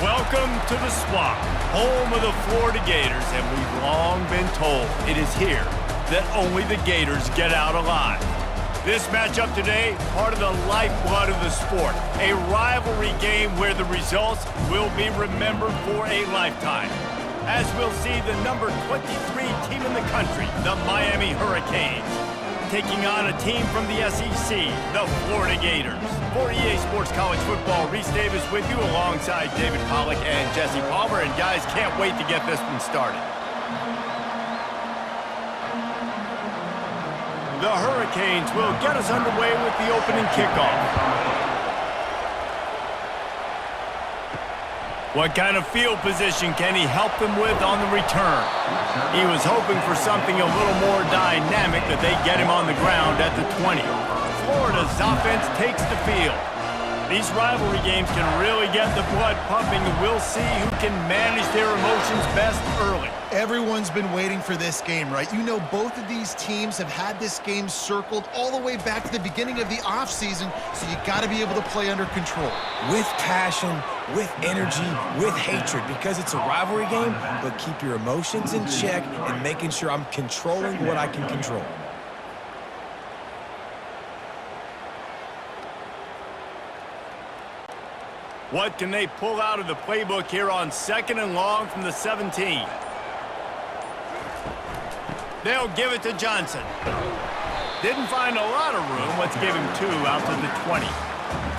Welcome to the Swamp, home of the Florida Gators, and we've long been told it is here that only the Gators get out alive. This matchup today, part of the lifeblood of the sport, a rivalry game where the results will be remembered for a lifetime. As we'll see the number 23 team in the country, the Miami Hurricanes, taking on a team from the SEC, the Florida Gators. For EA Sports College Football, Reese Davis with you alongside David Pollack and Jesse Palmer. And guys, can't wait to get this one started. The Hurricanes will get us underway with the opening kickoff. What kind of field position can he help them with on the return? He was hoping for something a little more dynamic, that they get him on the ground at the 20. Florida's offense takes the field. These rivalry games can really get the blood pumping, and we'll see who can manage their emotions best early. Everyone's been waiting for this game, right? You know, both of these teams have had this game circled all the way back to the beginning of the offseason, so you got to be able to play under control. With passion, with energy, with hatred, because it's a rivalry game, but keep your emotions in check and making sure I'm controlling what I can control. What can they pull out of the playbook here on 2nd and long from the 17? They'll give it to Johnson. Didn't find a lot of room. Let's give him 2 out to the 20.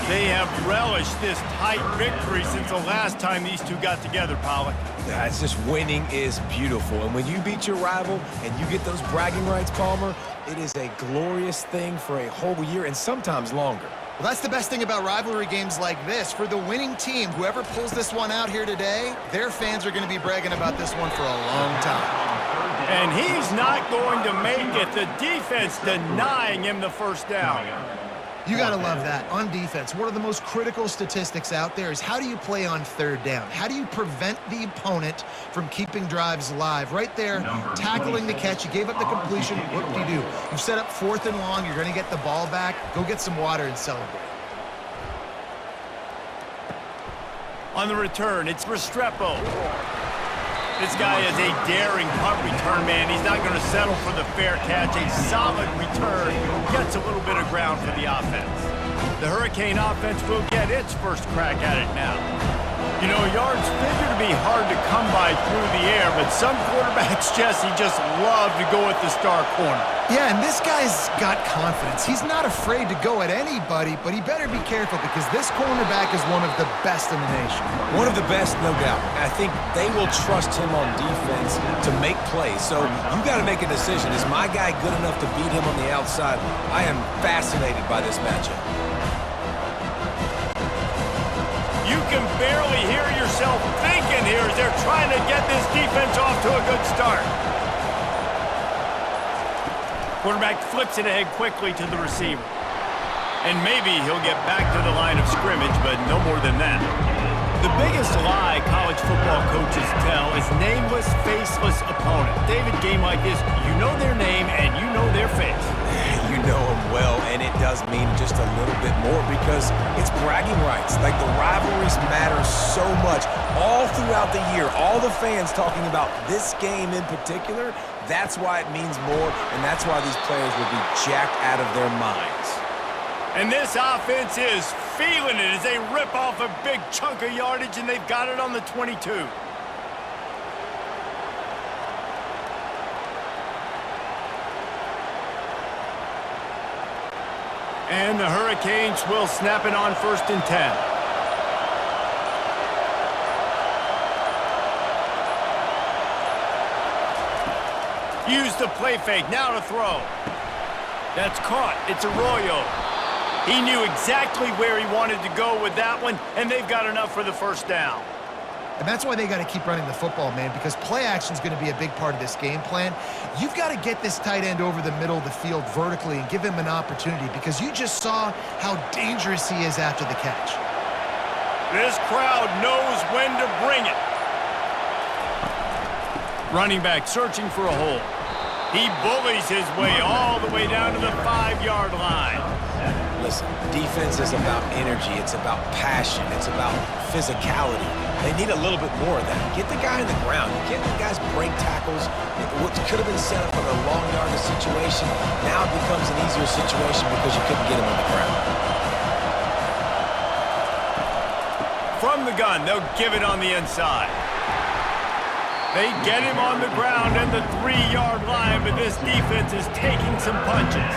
They have relished this tight victory since the last time these two got together, Pollack. Yeah, it's just winning is beautiful. And when you beat your rival and you get those bragging rights, Palmer, it is a glorious thing for a whole year and sometimes longer. Well, that's the best thing about rivalry games like this. For the winning team, whoever pulls this one out here today, their fans are going to be bragging about this one for a long time. And he's not going to make it. The defense denying him the first down. You got to love that. On defense, one of the most critical statistics out there is how do you play on 3rd down? How do you prevent the opponent from keeping drives alive? Right there, tackling the catch. You gave up the completion. What do you do? You set up 4th and long. You're going to get the ball back. Go get some water and celebrate. On the return, it's Restrepo. This guy is a daring punt return man. He's not going to settle for the fair catch. A solid return gets a little bit of ground for the offense. The Hurricane offense will get its first crack at it now. You know, yards figure to be hard to come by through the air, but some quarterbacks, Jesse, just love to go at the star corner. Yeah, and this guy's got confidence. He's not afraid to go at anybody, but he better be careful because this cornerback is one of the best in the nation. One of the best, no doubt. I think they will trust him on defense to make plays. So you got to make a decision. Is my guy good enough to beat him on the outside? I am fascinated by this matchup. You can barely hear yourself thinking here as they're trying to get this defense off to a good start. Quarterback flips it ahead quickly to the receiver. And maybe he'll get back to the line of scrimmage, but no more than that. The biggest lie college football coaches tell is nameless, faceless opponent. David, game like this, you know their name and you know their face. You know them well, and it does mean just a little bit more because it's bragging rights. Like, the rivalries matter so much all throughout the year. All the fans talking about this game in particular, that's why it means more, and that's why these players will be jacked out of their minds. And this offense is feeling it as they rip off a big chunk of yardage, and they've got it on the 22. And the Hurricanes will snap it on 1st and 10. Use the play fake, now to throw. That's caught, it's Arroyo. He knew exactly where he wanted to go with that one, and they've got enough for the first down. And that's why they got to keep running the football, man, because play action is going to be a big part of this game plan. You've got to get this tight end over the middle of the field vertically and give him an opportunity because you just saw how dangerous he is after the catch. This crowd knows when to bring it. Running back searching for a hole. He bullies his way all the way down to the 5-yard line. Listen, defense is about energy. It's about passion. It's about physicality. They need a little bit more of that. Get the guy in the ground. You can't let guys break tackles. What could have been set up for a long yardage situation, now it becomes an easier situation because you couldn't get him on the ground. From the gun, they'll give it on the inside. They get him on the ground at the 3-yard line, but this defense is taking some punches.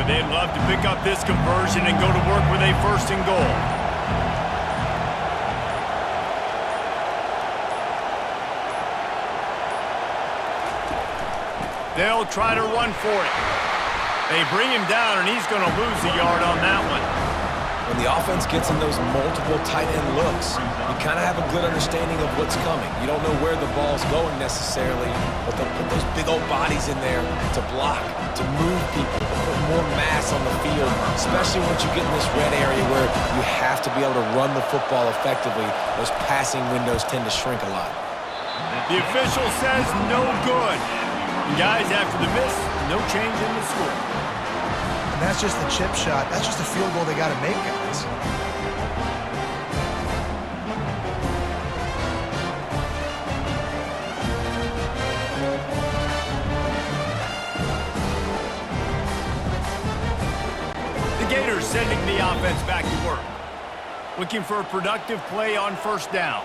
They'd love to pick up this conversion and go to work with a 1st and goal. They'll try to run for it. They bring him down, and he's going to lose a yard on that one. When the offense gets in those multiple tight end looks, you kind of have a good understanding of what's coming. You don't know where the ball's going necessarily, but they'll put those big old bodies in there to block, to move people, to put more mass on the field, especially once you get in this red area where you have to be able to run the football effectively. Those passing windows tend to shrink a lot. The official says no good. And guys, after the miss, no change in the score. And that's just the chip shot. That's just a field goal they got to make, guys. The Gators sending the offense back to work. Looking for a productive play on 1st down.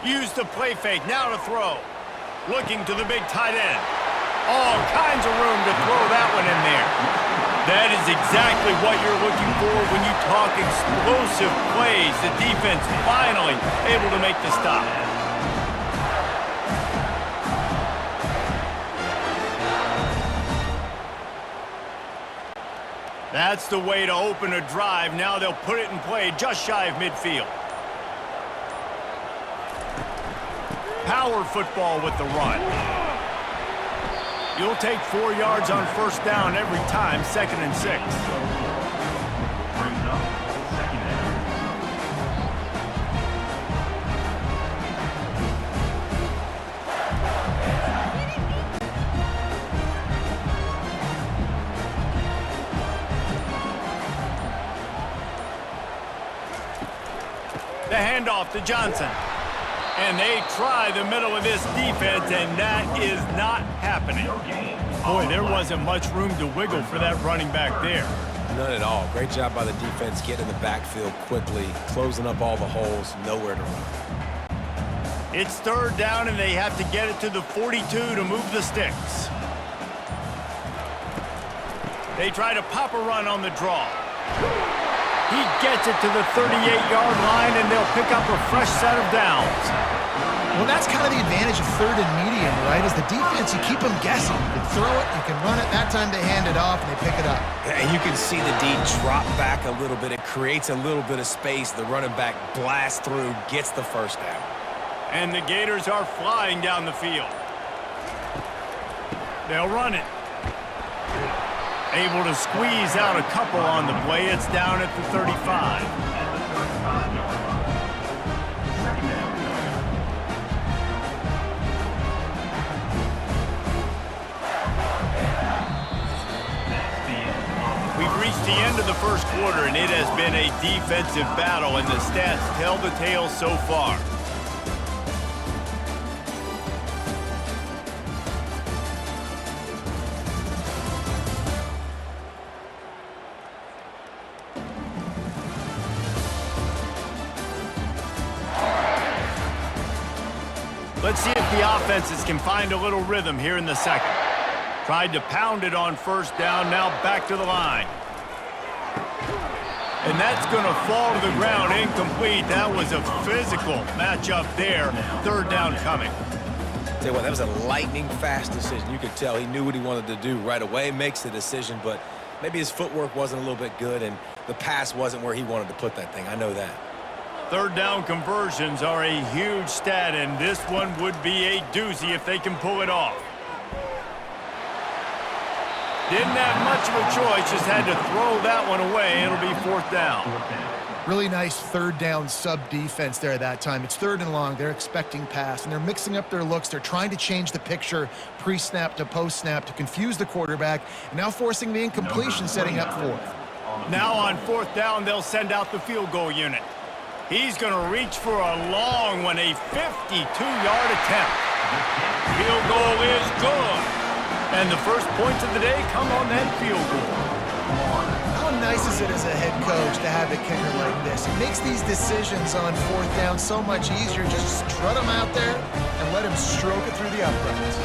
Use the play fake, now to throw. Looking to the big tight end. All kinds of room to throw that one in there. That is exactly what you're looking for when you talk explosive plays. The defense finally able to make the stop. That's the way to open a drive. Now they'll put it in play just shy of midfield. Power football with the run. You'll take 4 yards on 1st down every time, 2nd and 6. The handoff to Johnson. And they try the middle of this defense, and that is not happening. Boy, there wasn't much room to wiggle for that running back there. None at all. Great job by the defense getting in the backfield quickly, closing up all the holes, nowhere to run. It's 3rd down, and they have to get it to the 42 to move the sticks. They try to pop a run on the draw. He gets it to the 38-yard line, and they'll pick up a fresh set of downs. Well, that's kind of the advantage of 3rd and medium, right? As the defense, you keep them guessing. You can throw it, you can run it. That time they hand it off, and they pick it up. And you can see the D drop back a little bit. It creates a little bit of space. The running back blasts through, gets the 1st down. And the Gators are flying down the field. They'll run it. Able to squeeze out a couple on the play. It's down at the 35. We've reached the end of the 1st quarter, and it has been a defensive battle, and the stats tell the tale so far. Let's see if the offenses can find a little rhythm here in the 2nd. Tried to pound it on 1st down, now back to the line. And that's going to fall to the ground incomplete. That was a physical matchup there. 3rd down coming. Tell you what, that was a lightning-fast decision. You could tell he knew what he wanted to do right away, makes the decision, but maybe his footwork wasn't a little bit good, and the pass wasn't where he wanted to put that thing. I know that. 3rd down conversions are a huge stat, and this one would be a doozy if they can pull it off. Didn't have much of a choice, just had to throw that one away. It'll be 4th down. Really nice third down sub defense there that time. It's 3rd and long. They're expecting pass, and they're mixing up their looks. They're trying to change the picture pre-snap to post-snap to confuse the quarterback, and now forcing the incompletion, setting up 4th. Now on 4th down, they'll send out the field goal unit. He's going to reach for a long one, a 52-yard attempt. Field goal is good. And the first points of the day come on that field goal. How nice is it as a head coach to have a kicker like this? It makes these decisions on 4th down so much easier. Just strut him out there and let him stroke it through the uprights.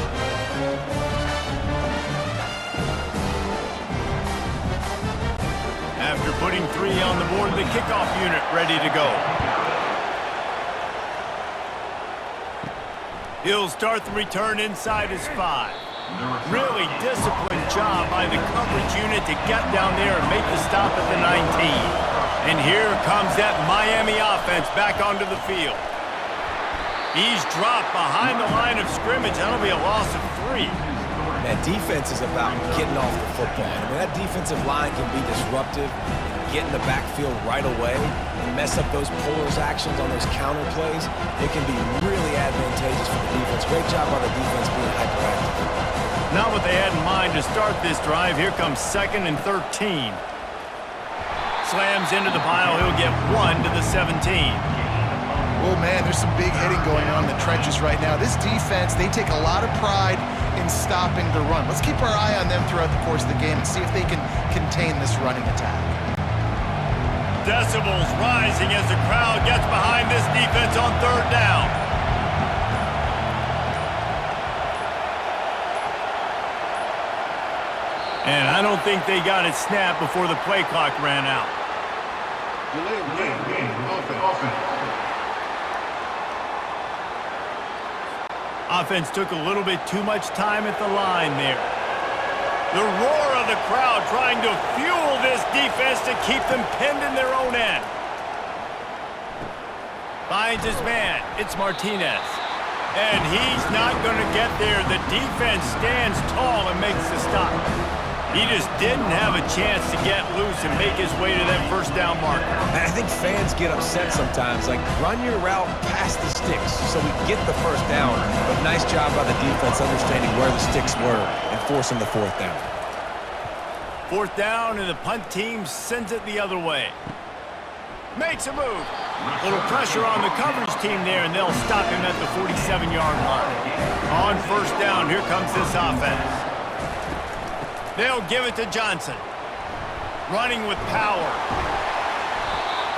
After putting 3 on the board, the kickoff unit ready to go. He'll start the return inside his 5. Really disciplined job by the coverage unit to get down there and make the stop at the 19. And here comes that Miami offense back onto the field. He's dropped behind the line of scrimmage. That'll be a loss of 3. That defense is about getting off the football. I mean, that defensive line can be disruptive, get in the backfield right away, and mess up those pullers actions on those counter plays. It can be really advantageous for the defense. Great job by the defense being hyperactive. Not what they had in mind to start this drive. Here comes 2nd and 13. Slams into the pile. He'll get 1 to the 17. Oh, man, there's some big hitting going on in the trenches right now. This defense, they take a lot of pride in stopping the run. Let's keep our eye on them throughout the course of the game and see if they can contain this running attack. Decibels rising as the crowd gets behind this defense on 3rd down. And I don't think they got it snapped before the play clock ran out. Offense took a little bit too much time at the line there. The roar of the crowd trying to fuel this defense to keep them pinned in their own end. Finds his man. It's Martinez. And he's not going to get there. The defense stands tall and makes the stop. He just didn't have a chance to get loose and make his way to that 1st down marker. And I think fans get upset sometimes. Like, run your route past the sticks so we get the 1st down. But nice job by the defense understanding where the sticks were and forcing the 4th down. 4th down, and the punt team sends it the other way. Makes a move. A little pressure on the coverage team there, and they'll stop him at the 47-yard line. On 1st down, here comes this offense. They'll give it to Johnson. Running with power.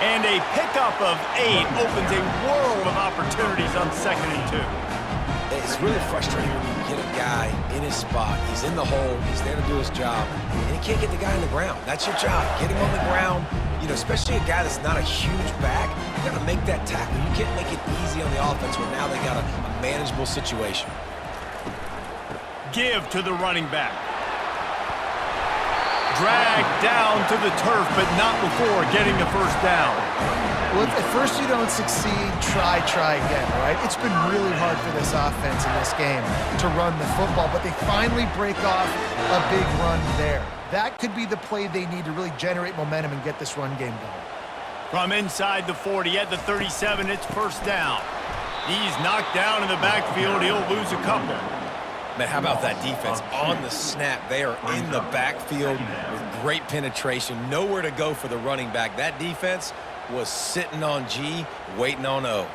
And a pickup of 8 opens a world of opportunities on 2nd and 2. It's really frustrating when you get a guy in his spot. He's in the hole. He's there to do his job. And he can't get the guy on the ground. That's your job. Get him on the ground. You know, especially a guy that's not a huge back. You got to make that tackle. You can't make it easy on the offense when now they got a manageable situation. Give to the running back. Dragged down to the turf, but not before getting the 1st down. Well, if at first you don't succeed, try again, right? It's been really hard for this offense in this game to run the football, but they finally break off a big run there. That could be the play they need to really generate momentum and get this run game going. From inside the 40 at the 37, it's 1st down. He's knocked down in the backfield. He'll lose a couple. Man, how about that defense? On the snap, they are in the backfield with great penetration. Nowhere to go for the running back. That defense was sitting on G, waiting on O.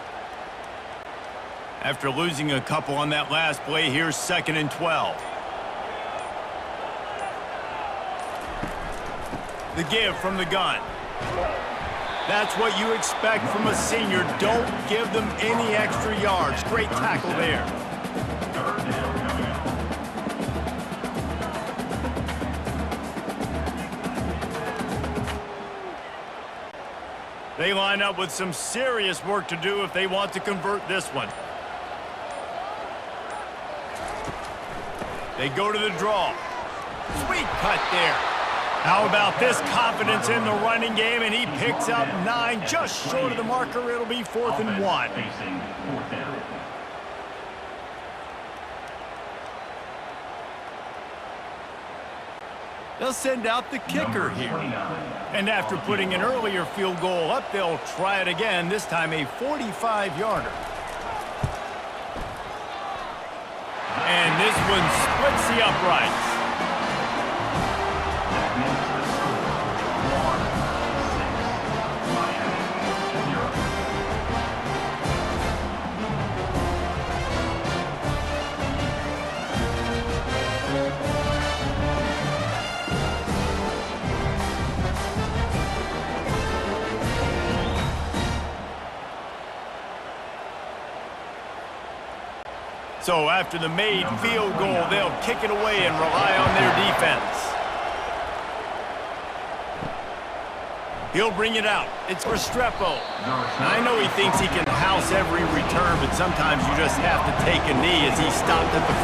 After losing a couple on that last play, here's 2nd and 12. The give from the gun. That's what you expect from a senior. Don't give them any extra yards. Great tackle there. They line up with some serious work to do if they want to convert this one. They go to the draw. Sweet cut there. How about this confidence in the running game, and he picks up 9 just short of the marker. It'll be 4th and 1. They'll send out the kicker here. And after putting an earlier field goal up, they'll try it again, this time a 45-yarder. And this one splits the uprights. So after the made field goal, they'll kick it away and rely on their defense. He'll bring it out. It's Restrepo. I know he thinks he can house every return, but sometimes you just have to take a knee as he stopped at the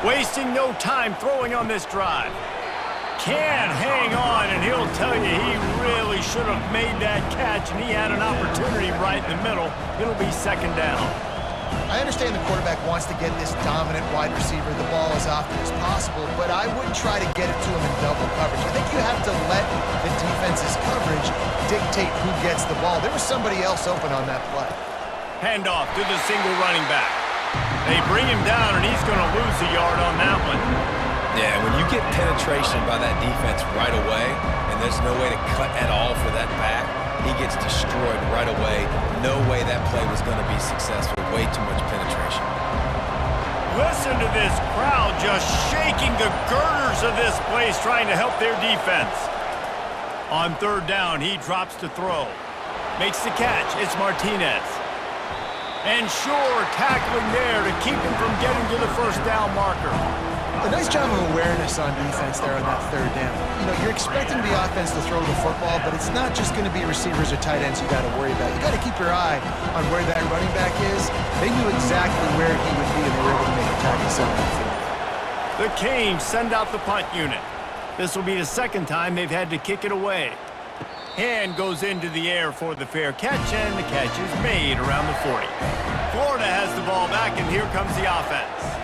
14. Wasting no time throwing on this drive. Can hang on, and he'll tell you he really should have made that catch, and he had an opportunity right in the middle. It'll be second down. I understand the quarterback wants to get this dominant wide receiver the ball as often as possible, but I wouldn't try to get it to him in double coverage. I think you have to let the defense's coverage dictate who gets the ball. There was somebody else open on that play. Handoff to the single running back. They bring him down, and he's going to lose a yard on that one. Yeah, when you get penetration by that defense right away, and there's no way to cut at all for that back, he gets destroyed right away. No way that play was going to be successful. Way too much penetration. Listen to this crowd just shaking the girders of this place, trying to help their defense. On third down, he drops to throw. Makes the catch. It's Martinez. And Shore tackling there to keep him from getting to the first down marker. A nice job of awareness on defense there on that third down. You know, you're expecting the offense to throw the football, but it's not just going to be receivers or tight ends you got to worry about. You got to keep your eye on where that running back is. They knew exactly where he would be, and they were able to make a tackle center on the field. The Canes send out the punt unit. This will be the second time they've had to kick it away. Hand goes into the air for the fair catch, and the catch is made around the 40. Florida has the ball back, and here comes the offense.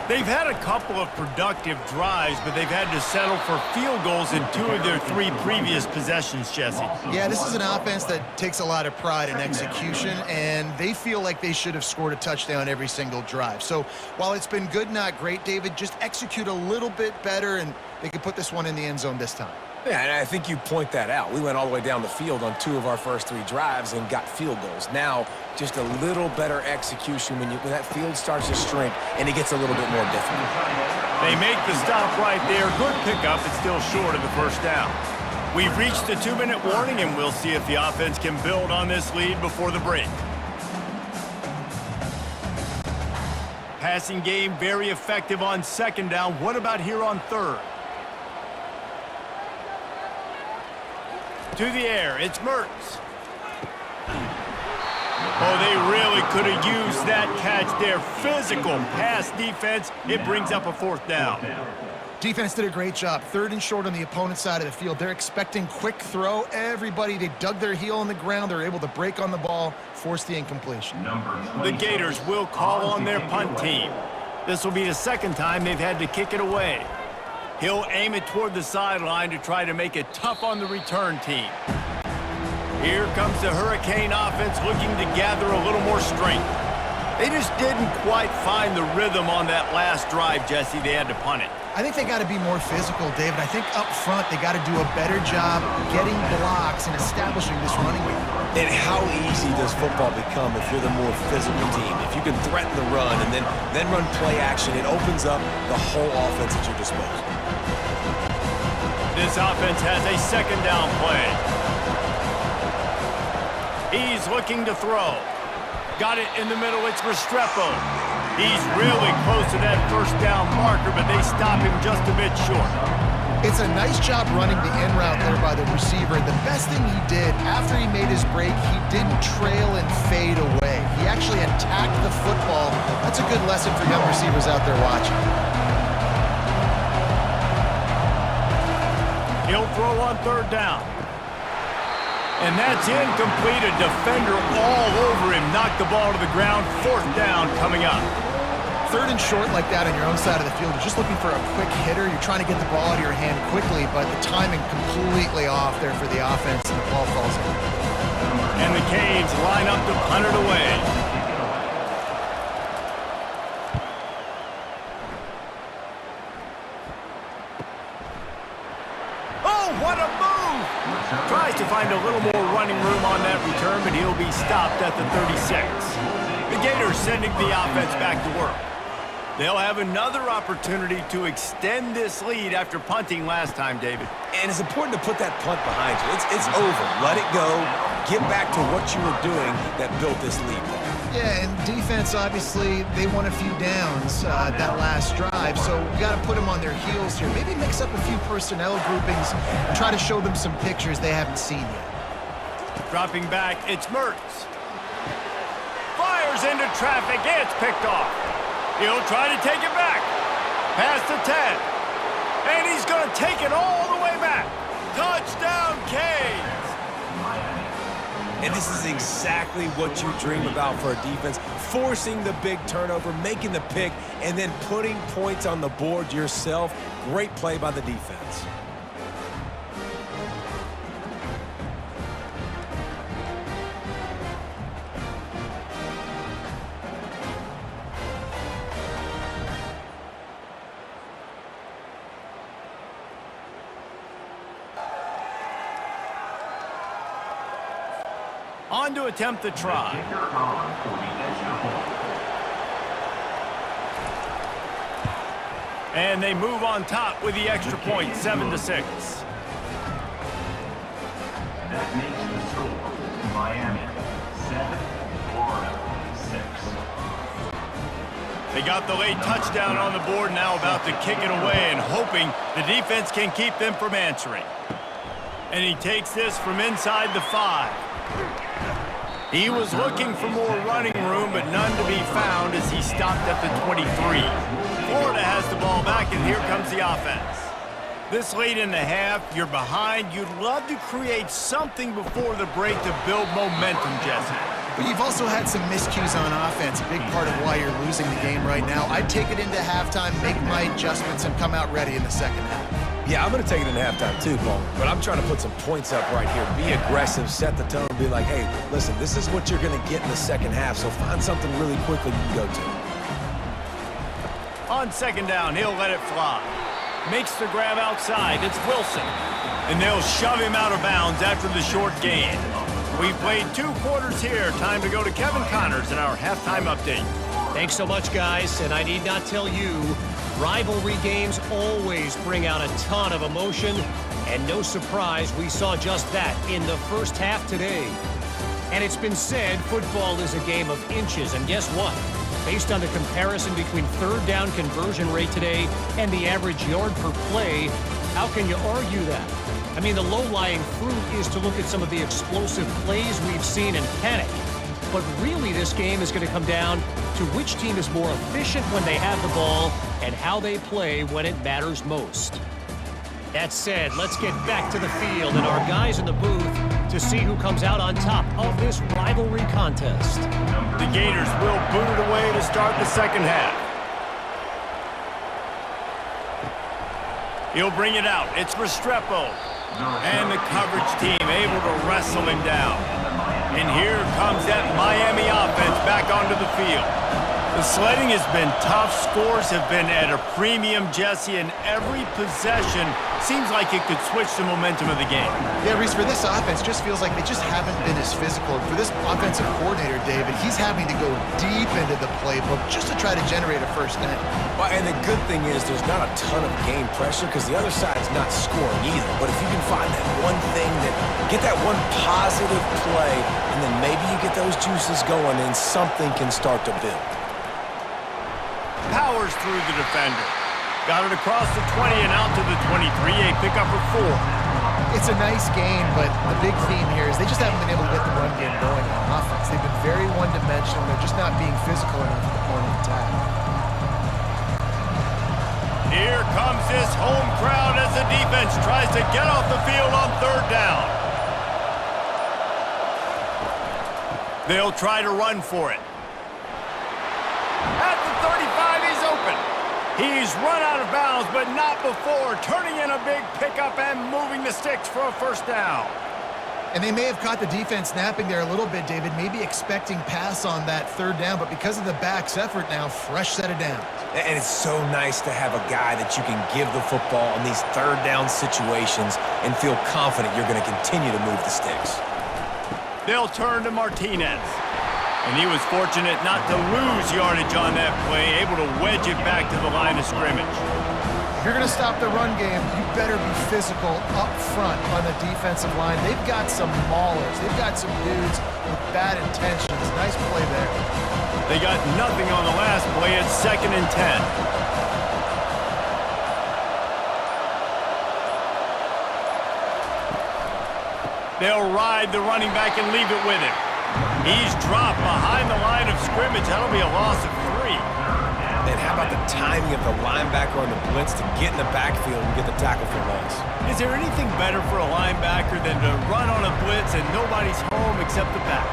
They've had a couple of productive drives, but they've had to settle for field goals in 2 of their 3 previous possessions, Jesse. Yeah, this is an offense that takes a lot of pride in execution, and they feel like they should have scored a touchdown every single drive. So while it's been good, not great, David, just execute a little bit better, and they can put this one in the end zone this time. Yeah, and I think you point that out. We went all the way down the field on 2 of our first 3 drives and got field goals. Now, just a little better execution when that field starts to shrink and it gets a little bit more difficult. They make the stop right there. Good pickup. It's still short of the first down. We've reached the 2-minute warning, and we'll see if the offense can build on this lead before the break. Passing game very effective on second down. What about here on third? To the air, it's Mertz. Oh, they really could have used that catch there. Physical pass defense. It brings up a fourth down. Defense did a great job. 3rd and short on the opponent's side of the field. They're expecting quick throw. Everybody, they dug their heel on the ground. They're able to break on the ball, force the incompletion. The Gators will call on their punt team. This will be the second time they've had to kick it away. He'll aim it toward the sideline to try to make it tough on the return team. Here comes the Hurricane offense looking to gather a little more strength. They just didn't quite find the rhythm on that last drive, Jesse. They had to punt it. I think they got to be more physical, David. I think up front they got to do a better job getting blocks and establishing this running game. And how easy does football become if you're the more physical team? If you can threaten the run and then run play action, it opens up the whole offense at your disposal. This offense has a second down play. He's looking to throw. Got it in the middle. It's Restrepo. He's really close to that first down marker, but they stop him just a bit short. It's a nice job running the in route there by the receiver. The best thing he did after he made his break, he didn't trail and fade away. He actually attacked the football. That's a good lesson for young receivers out there watching. He'll throw on third down. And that's incomplete. A defender all over him. Knocked the ball to the ground. Fourth down coming up. Third and short like that on your own side of the field, you're just looking for a quick hitter. You're trying to get the ball out of your hand quickly, but the timing completely off there for the offense, and the ball falls in. And the Canes line up to punt it away. Oh, what a move! Tries to find a little more running room on that return, but he'll be stopped at the 36. The Gators sending the offense back to work. They'll have another opportunity to extend this lead after punting last time, David. And it's important to put that punt behind you. It's over. Let it go. Get back to what you were doing that built this lead. Yeah, and defense, obviously, they won a few downs that last drive, so you got to put them on their heels here. Maybe mix up a few personnel groupings and try to show them some pictures they haven't seen yet. Dropping back, it's Mertz. Fires into traffic, it's picked off. He'll try to take it back. Past the 10. And he's going to take it all the way back. Touchdown, Canes! And this is exactly what you dream about for a defense. Forcing the big turnover, making the pick, and then putting points on the board yourself. Great play by the defense. On to attempt the try. And they move on top with the extra point, 7-6. That makes the score Miami 7, Florida 6. They got the late touchdown on the board, now about to kick it away and hoping the defense can keep them from answering. And he takes this from inside the 5. He was looking for more running room, but none to be found as he stopped at the 23. Florida has the ball back, and here comes the offense. This late in the half, you're behind. You'd love to create something before the break to build momentum, Jesse. But you've also had some miscues on offense, a big part of why you're losing the game right now. I'd take it into halftime, make my adjustments, and come out ready in the second half. Yeah, I'm going to take it in halftime too, Paul. But I'm trying to put some points up right here. Be aggressive, set the tone, be like, hey, listen, this is what you're going to get in the second half, so find something really quickly you can go to. On second down, he'll let it fly. Makes the grab outside. It's Wilson. And they'll shove him out of bounds after the short gain. We've played 2 quarters here. Time to go to Kevin Connors in our halftime update. Thanks so much, guys. And I need not tell you, rivalry games always bring out a ton of emotion. And no surprise, we saw just that in the first half today. And it's been said football is a game of inches. And guess what? Based on the comparison between third down conversion rate today and the average yard per play, how can you argue that? I mean, the low-lying fruit is to look at some of the explosive plays we've seen and panic. But really, this game is going to come down to which team is more efficient when they have the ball and how they play when it matters most. That said, let's get back to the field and our guys in the booth to see who comes out on top of this rivalry contest. The Gators will boot it away to start the second half. He'll bring it out. It's Restrepo. And the coverage team able to wrestle him down. And here comes that Miami offense back onto the field. The sledding has been tough. Scores have been at a premium, Jesse, and every possession seems like it could switch the momentum of the game. Yeah, Reese, for this offense, just feels like they just haven't been as physical. For this offensive coordinator, David, he's having to go deep into the playbook just to try to generate a first down. Well, and the good thing is there's not a ton of game pressure because the other side's not scoring either. But if you can find that one thing, get that one positive play, and then maybe you get those juices going and something can start to build. Powers through the defender. Got it across the 20 and out to the 23, a pickup of 4. It's a nice game, but the big theme here is they just haven't been able to get the run game going on offense. They've been very one-dimensional. They're just not being physical enough at the point of attack. Here comes this home crowd as the defense tries to get off the field on third down. They'll try to run for it. At the 35, He's run out of bounds, but not before, turning in a big pickup and moving the sticks for a first down. And they may have caught the defense napping there a little bit, David, maybe expecting pass on that third down, but because of the back's effort now, fresh set of downs. And it's so nice to have a guy that you can give the football in these third down situations and feel confident you're going to continue to move the sticks. They'll turn to Martinez. And he was fortunate not to lose yardage on that play, able to wedge it back to the line of scrimmage. If you're going to stop the run game, you better be physical up front on the defensive line. They've got some maulers. They've got some dudes with bad intentions. Nice play there. They got nothing on the last play. It's 2nd and 10. They'll ride the running back and leave it with him. He's dropped behind the line of scrimmage. That'll be a loss of 3. And how about the timing of the linebacker on the blitz to get in the backfield and get the tackle for loss? Is there anything better for a linebacker than to run on a blitz and nobody's home except the back?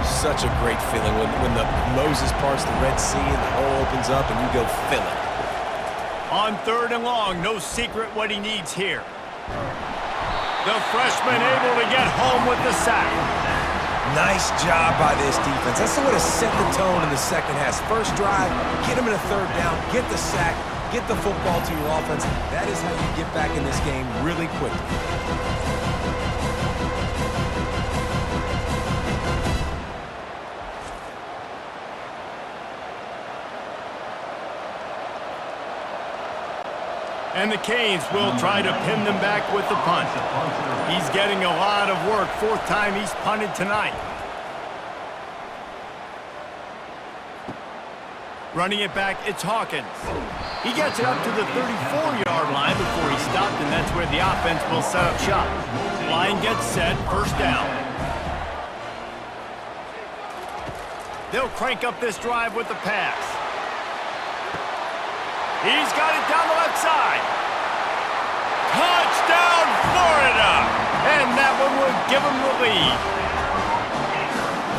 Such a great feeling when the Moses parts the Red Sea and the hole opens up and you go fill it. On 3rd and long, no secret what he needs here. The freshman able to get home with the sack. Nice job by this defense. That's the way to set the tone in the second half. First drive, get them in a third down, get the sack, get the football to your offense. That is how you get back in this game really quickly. And the Canes will try to pin them back with the punt. He's getting a lot of work. 4th time he's punted tonight. Running it back, it's Hawkins. He gets it up to the 34-yard line before he stopped, and that's where the offense will set up shop. Line gets set, first down. They'll crank up this drive with the pass. He's got it down the left side. Touchdown, Florida! And that one will give him the lead.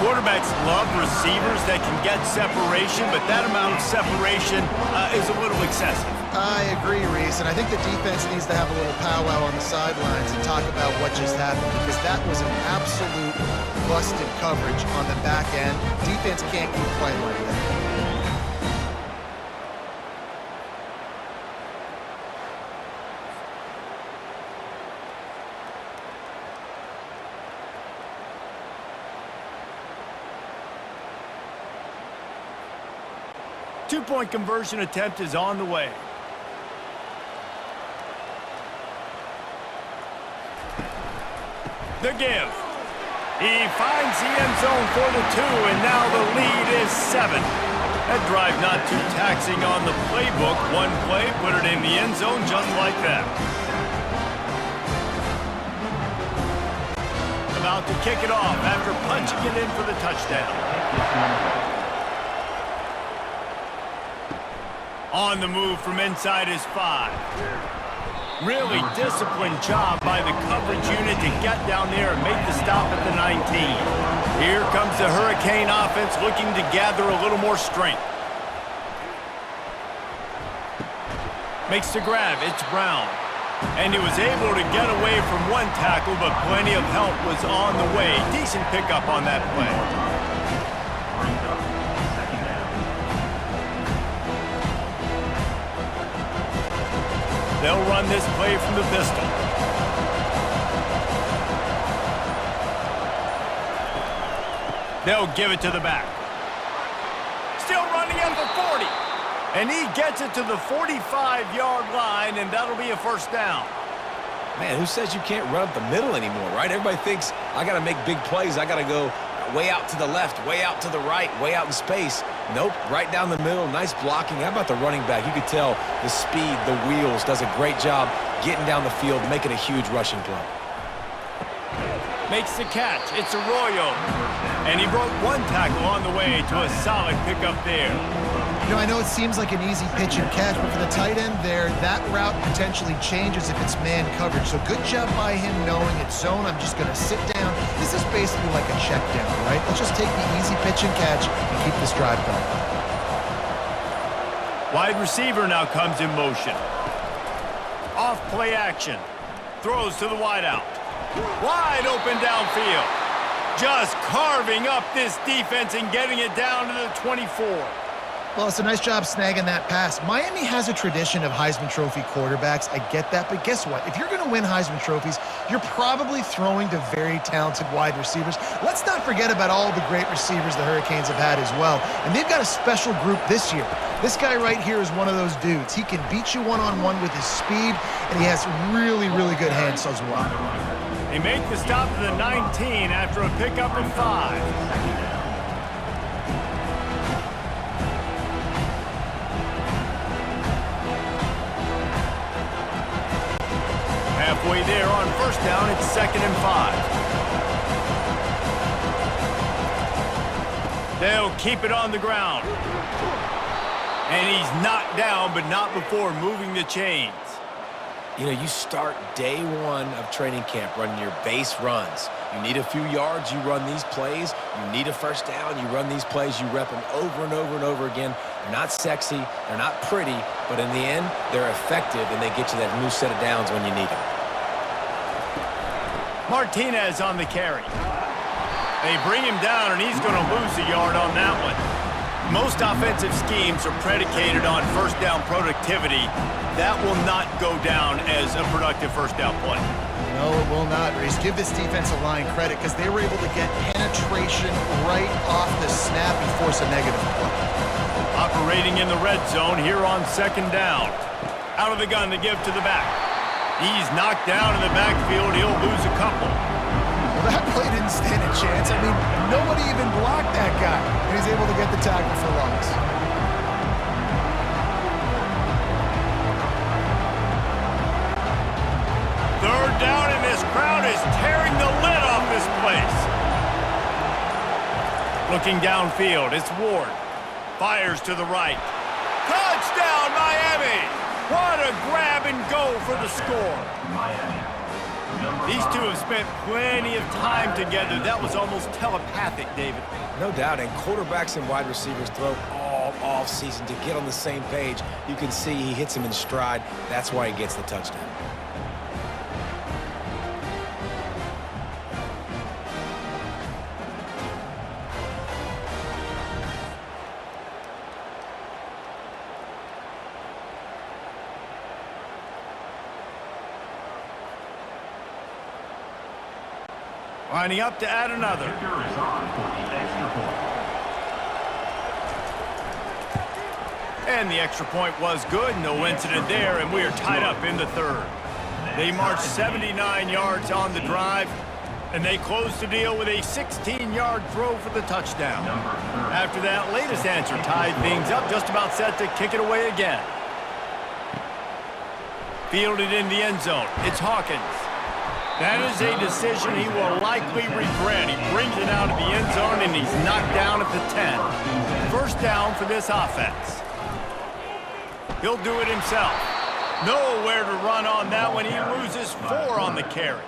Quarterbacks love receivers that can get separation, but that amount of separation is a little excessive. I agree, Reese, and I think the defense needs to have a little powwow on the sidelines and talk about what just happened, because that was an absolute busted coverage on the back end. Defense can't keep playing like that. Two-point conversion attempt is on the way. The give. He finds the end zone for the 2, and now the lead is 7. That drive not too taxing on the playbook. One play, put it in the end zone just like that. About to kick it off after punching it in for the touchdown. On the move from inside his 5. Really disciplined job by the coverage unit to get down there and make the stop at the 19. Here comes the Hurricane offense looking to gather a little more strength. Makes the grab, it's Brown. And he was able to get away from one tackle, but plenty of help was on the way. Decent pickup on that play. They'll run this play from the pistol. They'll give it to the back. Still running at the 40. And he gets it to the 45-yard line, and that'll be a first down. Man, who says you can't run up the middle anymore, right? Everybody thinks, I got to make big plays. I got to go way out to the left, way out to the right, way out in space. Nope, right down the middle, nice blocking. How about the running back? You could tell the speed, the wheels, does a great job getting down the field, making a huge rushing play. Makes the catch, it's Arroyo. And he broke one tackle on the way to a solid pickup there. You know, I know it seems like an easy pitch and catch, but for the tight end there, that route potentially changes if it's man coverage. So good job by him knowing it's zone. I'm just going to sit down. This is basically like a check down, right? Let's just take the easy pitch and catch and keep this drive going. Wide receiver now comes in motion. Off play action. Throws to the wideout. Wide open downfield. Just carving up this defense and getting it down to the 24. Well, it's a nice job snagging that pass. Miami has a tradition of Heisman Trophy quarterbacks. I get that, but guess what? If you're going to win Heisman Trophies, you're probably throwing to very talented wide receivers. Let's not forget about all the great receivers the Hurricanes have had as well. And they've got a special group this year. This guy right here is one of those dudes. He can beat you one-on-one with his speed, and he has really, really good hands as well. They make the stop to the 19 after a pickup of 5. Halfway there on first down, it's 2nd and 5. They'll keep it on the ground. And he's knocked down, but not before moving the chains. You know, you start day one of training camp running your base runs. You need a few yards, you run these plays. You need a first down, you run these plays. You rep them over and over and over again. They're not sexy, they're not pretty, but in the end, they're effective, and they get you that new set of downs when you need them. Martinez on the carry. They bring him down, and he's going to lose a yard on that one. Most offensive schemes are predicated on first down productivity. That will not go down as a productive first down play. No, it will not, Reese. Give this defensive line credit because they were able to get penetration right off the snap and force a negative play. Operating in the red zone here on 2nd down. Out of the gun to give to the back. He's knocked down in the backfield. He'll lose a couple. Well, that play didn't stand a chance. I mean, nobody even blocked that guy. And he's able to get the tackle for loss. Third down, and this crowd is tearing the lid off this place. Looking downfield, it's Ward. Fires to the right. Touchdown, Miami! What a grab and go for the score. These two have spent plenty of time together. That was almost telepathic, David. No doubt, and quarterbacks and wide receivers throw all off-season to get on the same page. You can see he hits him in stride. That's why he gets the touchdown. Lining up to add another. And the extra point was good. No incident there, and we are tied up in the third. They marched 79 yards on the drive, and they closed the deal with a 16-yard throw for the touchdown. After that latest answer tied things up, just about set to kick it away again. Fielded in the end zone. It's Hawkins. That is a decision he will likely regret. He brings it out of the end zone, and he's knocked down at the 10. First down for this offense. He'll do it himself. Nowhere to run on that one. He loses 4 on the carry.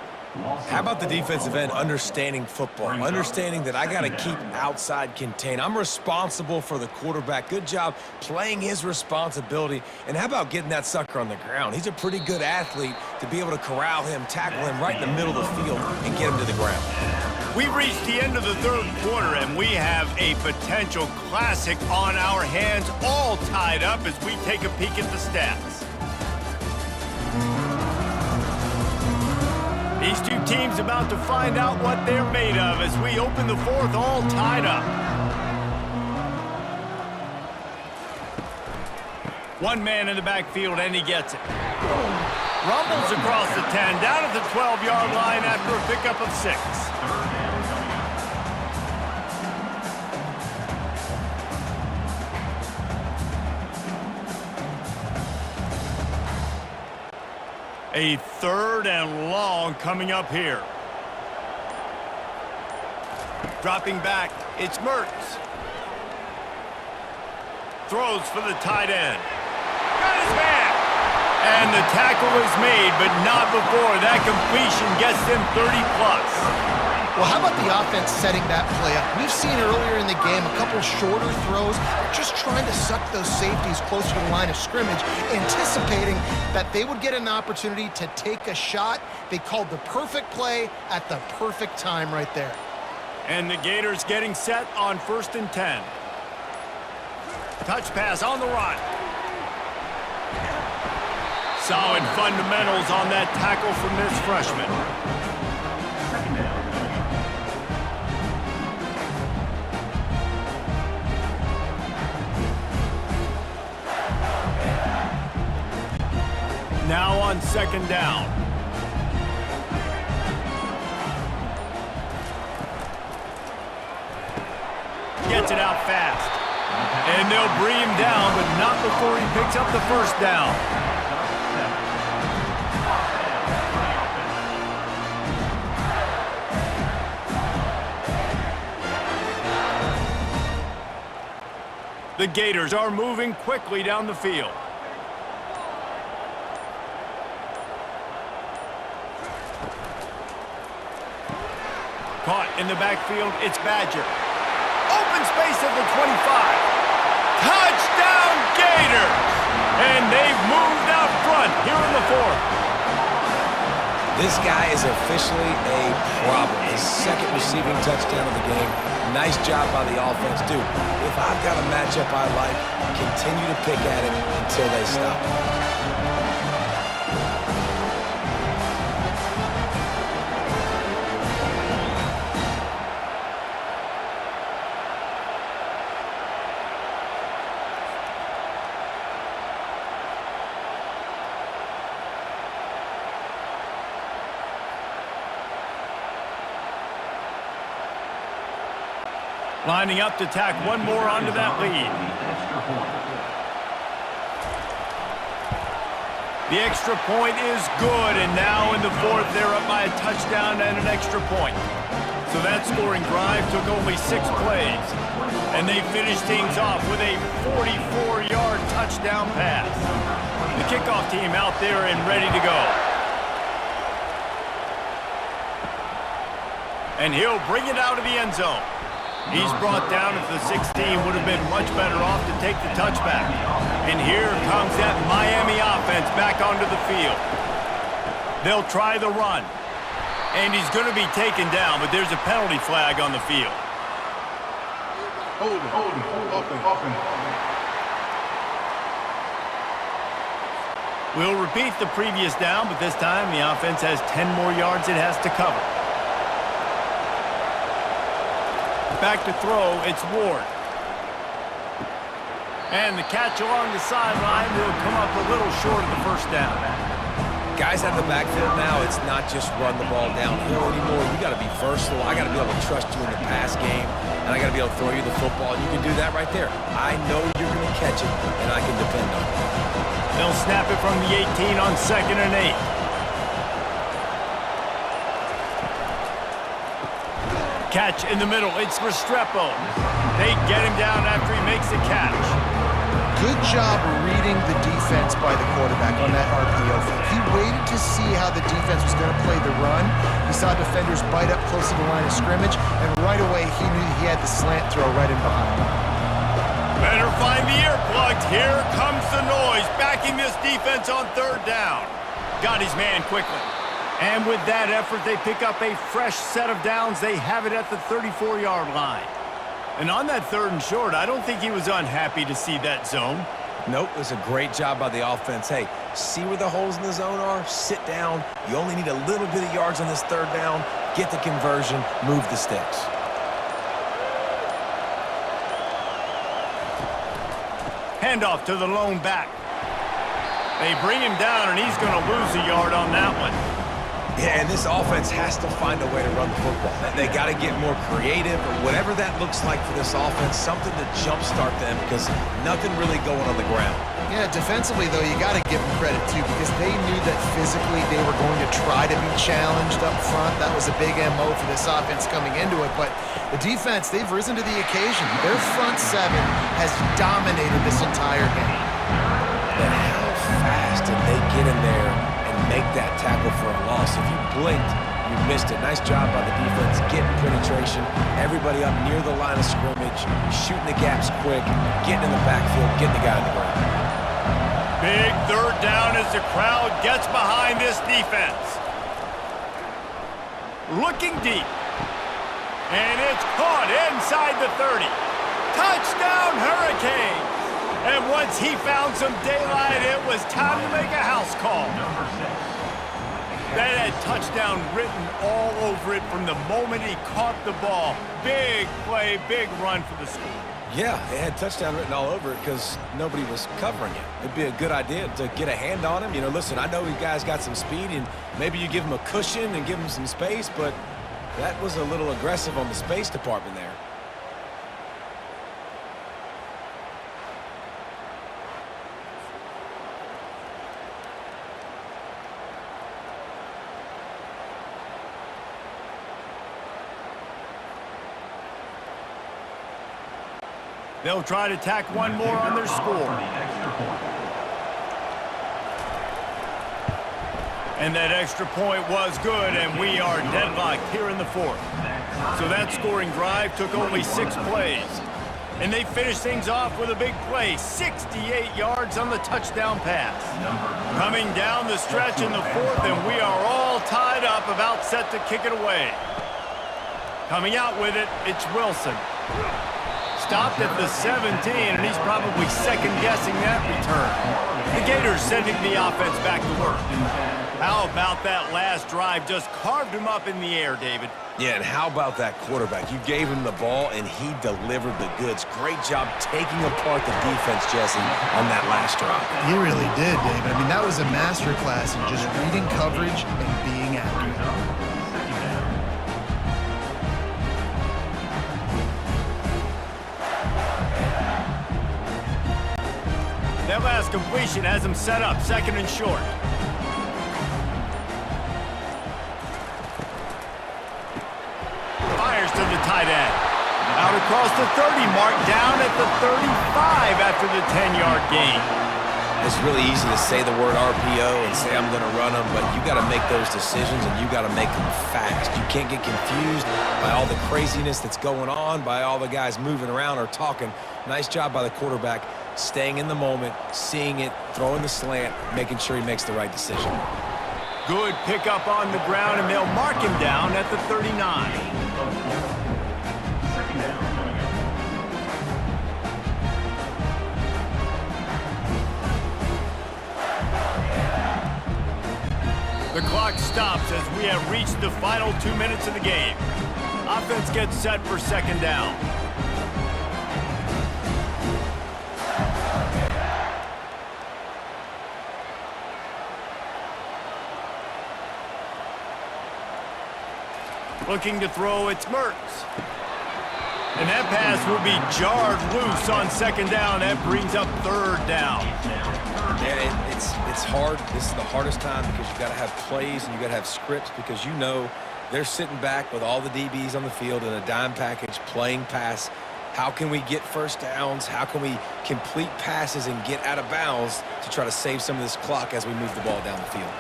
How about the defensive end understanding football, understanding that I got to keep outside contained. I'm responsible for the quarterback. Good job playing his responsibility. And how about getting that sucker on the ground? He's a pretty good athlete to be able to corral him, tackle him right in the middle of the field, and get him to the ground. We've reached the end of the third quarter, and we have a potential classic on our hands, all tied up as we take a peek at the stats. These two teams about to find out what they're made of as we open the fourth, all tied up. One man in the backfield, and he gets it. Rumbles across the 10, down at the 12-yard line after a pickup of 6. A third and long coming up here. Dropping back, it's Mertz. Throws for the tight end. Got his man! And the tackle is made, but not before that completion gets them 30+. Well, how about the offense setting that play up? We've seen earlier in the game a couple shorter throws, just trying to suck those safeties closer to the line of scrimmage, anticipating that they would get an opportunity to take a shot. They called the perfect play at the perfect time right there. And the Gators getting set on 1st and 10. Touch pass on the run. Solid fundamentals on that tackle from this freshman. Second down. Now on 2nd down. Gets it out fast. And they'll bring him down, but not before he picks up the 1st down. The Gators are moving quickly down the field. Caught in the backfield, it's Badger. Open space at the 25. Touchdown Gators! And they've moved out front here in the 4th. This guy is officially a problem. His 2nd receiving touchdown of the game. Nice job by the offense, dude. If I've got a matchup I like, continue to pick at it until they stop. Lining up to tack one more onto that lead. The extra point is good, and now in the 4th, they're up by a touchdown and an extra point. So that scoring drive took only 6 plays, and they finished things off with a 44-yard touchdown pass. The kickoff team out there and ready to go. And he'll bring it out of the end zone. He's brought down at the 16, would have been much better off to take the touchback. And here comes that Miami offense back onto the field. They'll try the run. And he's going to be taken down, but there's a penalty flag on the field. Hold it. We'll repeat the previous down, but this time the offense has 10 more yards it has to cover. Back to throw, it's Ward. And the catch along the sideline will come up a little short of the 1st down. Guys out of the backfield now, it's not just run the ball downhill anymore. You got to be versatile. I got to be able to trust you in the pass game, and I got to be able to throw you the football, and you can do that right there. I know you're going to catch it, and I can depend on it. They'll snap it from the 18 on 2nd and 8. Catch in the middle, it's Restrepo. They get him down after he makes the catch. Good job reading the defense by the quarterback on that RPO. He waited to see how the defense was going to play the run. He saw defenders bite up close to the line of scrimmage, and right away he knew he had the slant throw right in behind him. Better find the earplugs. Here comes the noise, backing this defense on 3rd down. Got his man quickly. And with that effort, they pick up a fresh set of downs. They have it at the 34-yard line. And on that 3rd and short, I don't think he was unhappy to see that zone. Nope, it was a great job by the offense. Hey, see where the holes in the zone are? Sit down. You only need a little bit of yards on this 3rd down. Get the conversion. Move the sticks. Handoff to the lone back. They bring him down, and he's going to lose a yard on that one. Yeah, and this offense has to find a way to run the football. They got to get more creative, or whatever that looks like for this offense, something to jumpstart them, because nothing really going on the ground. Yeah, defensively, though, you got to give them credit, too, because they knew that physically they were going to try to be challenged up front. That was a big MO for this offense coming into it, but the defense, they've risen to the occasion. Their front 7 has dominated this entire game. But how fast did they get in there and make that tackle for a loss? If you blinked, you missed it. Nice job by the defense getting penetration. Everybody up near the line of scrimmage, shooting the gaps quick, getting in the backfield, getting the guy on the ground. Big third down as the crowd gets behind this defense. Looking deep. And it's caught inside the 30. Touchdown, Hurricanes! And once he found some daylight, it was time to make a house call. That had touchdown written all over it from the moment he caught the ball. Big play, big run for the school. Yeah, it had touchdown written all over it because nobody was covering it. It'd be a good idea to get a hand on him. You know, listen, I know you guys got some speed, and maybe you give him a cushion and give him some space, but that was a little aggressive on the space department there. They'll try to tack one more on their score. And that extra point was good, and we are deadlocked here in the fourth. So that scoring drive took only 6 plays. And they finished things off with a big play, 68 yards on the touchdown pass. Coming down the stretch in the fourth, and we are all tied up, about set to kick it away. Coming out with it, it's Wilson. Stopped at the 17, and he's probably second-guessing that return. The Gators sending the offense back to work. How about that last drive? Just carved him up in the air, David. Yeah, and how about that quarterback? You gave him the ball, and he delivered the goods. Great job taking apart the defense, Jesse, on that last drive. He really did, David. I mean, that was a masterclass in just reading coverage and being accurate. That last completion has him set up, second and short. Fires to the tight end. Out across the 30 mark, down at the 35 after the 10-yard gain. It's really easy to say the word RPO and say I'm going to run them, but you got to make those decisions, and you got to make them fast. You can't get confused by all the craziness that's going on, by all the guys moving around or talking. Nice job by the quarterback, staying in the moment, seeing it, throwing the slant, making sure he makes the right decision. Good pickup on the ground, and they'll mark him down at the 39. The clock stops as we have reached the final 2 minutes of the game. Offense gets set for second down. Looking to throw, it's Mertz. And that pass will be jarred loose on second down. That brings up third down. Yeah, it's hard. This is the hardest time because you got to have plays and you got to have scripts because you know they're sitting back with all the DBs on the field in a dime package playing pass. How can we get first downs? How can we complete passes and get out of bounds to try to save some of this clock as we move the ball down the field?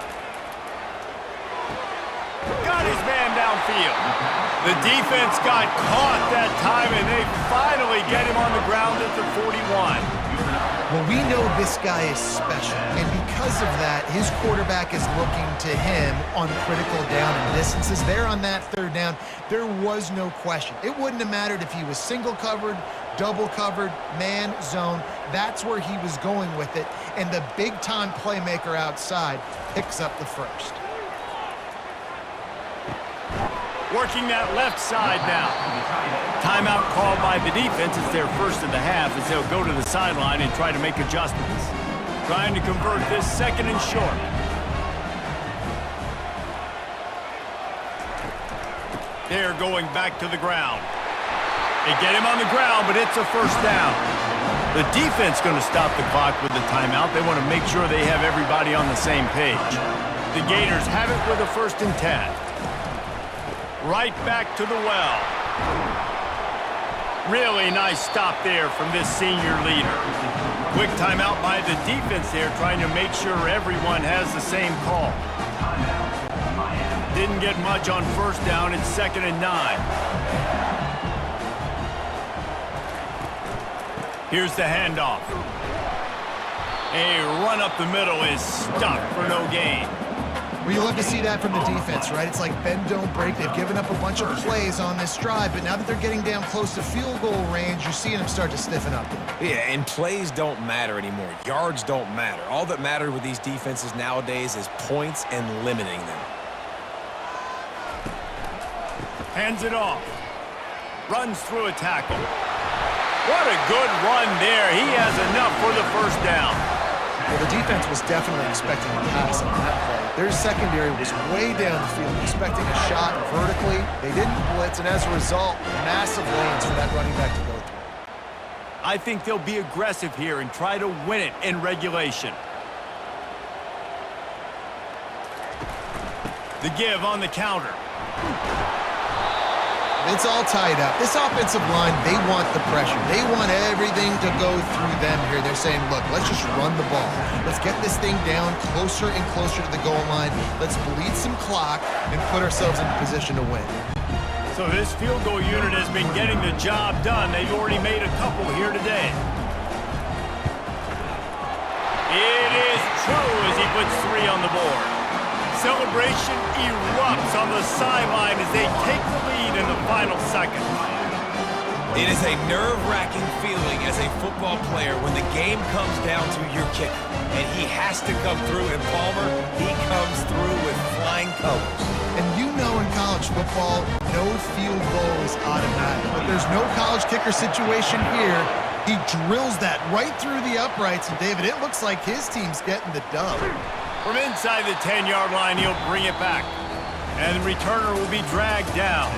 Got his man downfield. The defense got caught that time, and they finally get him on the ground at the 41. Well, we know this guy is special, and because of that, his quarterback is looking to him on critical down and distances. There on that third down, there was no question. It wouldn't have mattered if he was single covered, double covered, man, zone. That's where he was going with it, and the big-time playmaker outside picks up the first. Working that left side now. Timeout called by the defense. It's their first of the half as they'll go to the sideline and try to make adjustments. Trying to convert this second and short. They're going back to the ground. They get him on the ground, but it's a first down. The defense going to stop the clock with the timeout. They want to make sure they have everybody on the same page. The Gators have it with a 1st and 10. Right back to the well. Really nice stop there from this senior leader. Quick timeout by the defense there, trying to make sure everyone has the same call. Didn't get much on first down. It's 2nd and 9. Here's the handoff. A run up the middle is stopped for no gain. Well, you love to see that from the defense, right? It's like bend, don't break. They've given up a bunch of plays on this drive, but now that they're getting down close to field goal range, you're seeing them start to stiffen up. Yeah, and plays don't matter anymore. Yards don't matter. All that matters with these defenses nowadays is points and limiting them. Hands it off. Runs through a tackle. What a good run there. He has enough for the first down. Well, the defense was definitely expecting a pass on that play. Their secondary was way down the field, expecting a shot vertically. They didn't blitz, and as a result, massive lanes for that running back to go through. I think they'll be aggressive here and try to win it in regulation. The give on the counter. It's all tied up. This offensive line, they want the pressure. They want everything to go through them here. They're saying, look, let's just run the ball. Let's get this thing down closer and closer to the goal line. Let's bleed some clock and put ourselves in position to win. So this field goal unit has been getting the job done. They've already made a couple here today. It is true as he puts 3 on the board. Celebration erupts on the sideline as they take the lead in the final seconds. It is a nerve-wracking feeling as a football player when the game comes down to your kicker. And he has to come through, and Palmer, he comes through with flying colors. And you know in college football, no field goal is automatic. But there's no college kicker situation here. He drills that right through the uprights. And, David, it looks like his team's getting the dub. From inside the 10-yard line, he'll bring it back. And the returner will be dragged down.